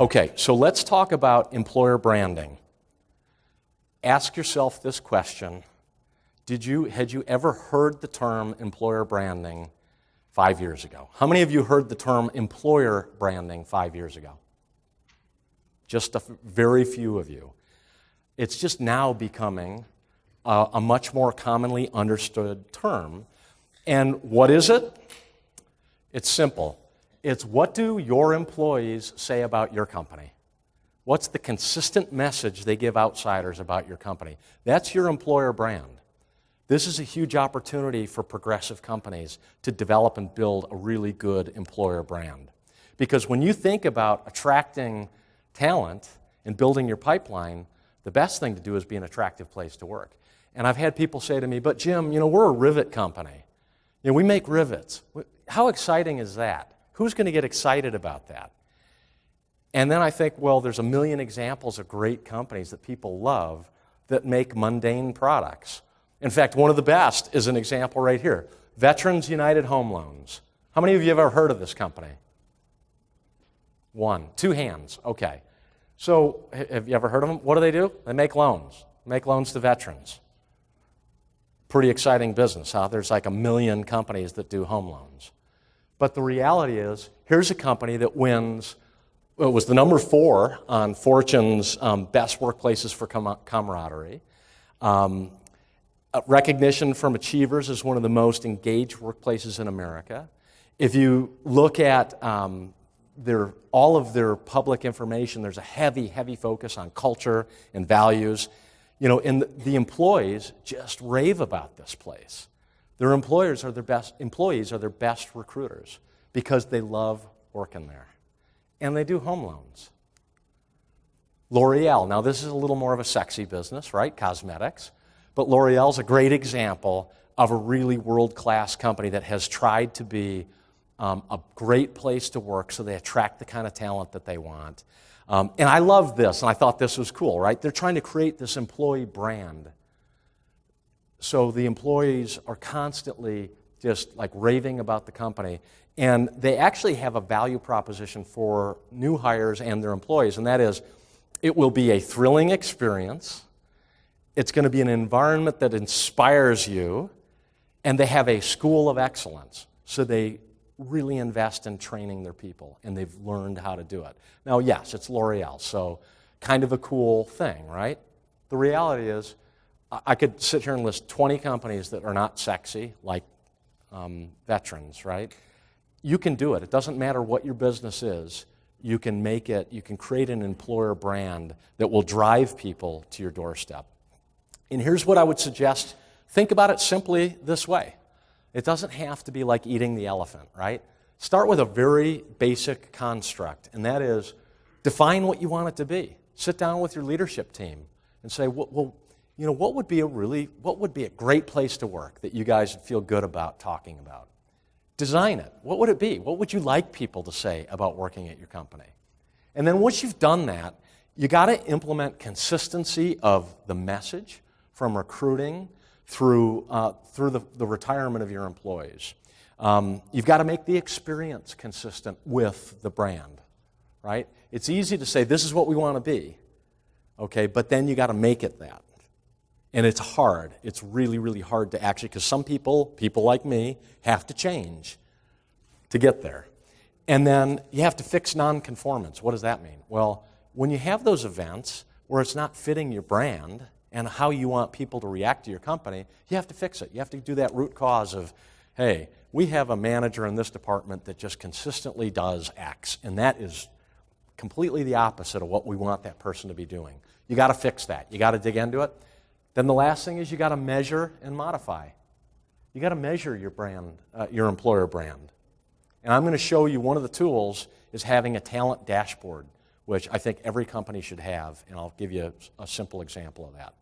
Okay, so let's talk about employer branding. Ask yourself this question. Had you ever heard the term employer branding 5 years ago? How many of you heard the term employer branding 5 years ago? Just very few of you. It's just now becoming a much more commonly understood term. And what is it? It's simple. It's what do your employees say about your company? What's the consistent message they give outsiders about your company? That's your employer brand. This is a huge opportunity for progressive companies to develop and build a really good employer brand. Because when you think about attracting talent and building your pipeline, the best thing to do is be an attractive place to work. And I've had people say to me, but Jim, we're a rivet company. We make rivets. How exciting is that? Who's going to get excited about that? And then I think, well, there's a million examples of great companies that people love that make mundane products. In fact, one of the best is an example right here. Veterans United Home Loans. How many of you have ever heard of this company? One. Two hands. Okay. So have you ever heard of them? What do? They make loans. They make loans to veterans. Pretty exciting business, huh? There's like 1 million companies that do home loans. But the reality is, here's a company that wins, it was the number 4 on Fortune's best workplaces for camaraderie. Recognition from Achievers as one of the most engaged workplaces in America. If you look at all of their public information, there's a heavy, heavy focus on culture and values. And the employees just rave about this place. Their employees are their best recruiters because they love working there. And they do home loans. LOreal. Now, this is a little more of a sexy business, right? Cosmetics. But L'Oreal's a great example of a really world-class company that has tried to be a great place to work so they attract the kind of talent that they want. And I love this, and I thought this was cool, right? They're trying to create this employee brand. So the employees are constantly just like raving about the company. And they actually have a value proposition for new hires and their employees, and that is, it will be a thrilling experience. It's going to be an environment that inspires you, and they have a school of excellence. So they really invest in training their people, and they've learned how to do it. Now, yes, it's L'Oreal, so kind of a cool thing, right? The reality is, I could sit here and list 20 companies that are not sexy, like veterans, right? You can do it. It doesn't matter what your business is. You can make it, you can create an employer brand that will drive people to your doorstep. And here's what I would suggest. Think about it simply this way. It doesn't have to be like eating the elephant, right? Start with a very basic construct, and that is define what you want it to be. Sit down with your leadership team and say, well, what would be a great place to work that you guys would feel good about talking about? Design it. What would it be? What would you like people to say about working at your company? And then once you've done that, you got to implement consistency of the message from recruiting through the retirement of your employees. You've got to make the experience consistent with the brand, right? It's easy to say, this is what we want to be, okay, but then you got to make it that. And it's hard. It's really, really hard to actually, because some people like me, have to change to get there. And then you have to fix nonconformance. What does that mean? Well, when you have those events where it's not fitting your brand and how you want people to react to your company, you have to fix it. You have to do that root cause of, hey, we have a manager in this department that just consistently does X, and that is completely the opposite of what we want that person to be doing. You got to fix that. You got to dig into it. Then the last thing is you got to measure and modify. You got to measure your brand, your employer brand. And I'm going to show you one of the tools is having a talent dashboard, which I think every company should have, and I'll give you a simple example of that.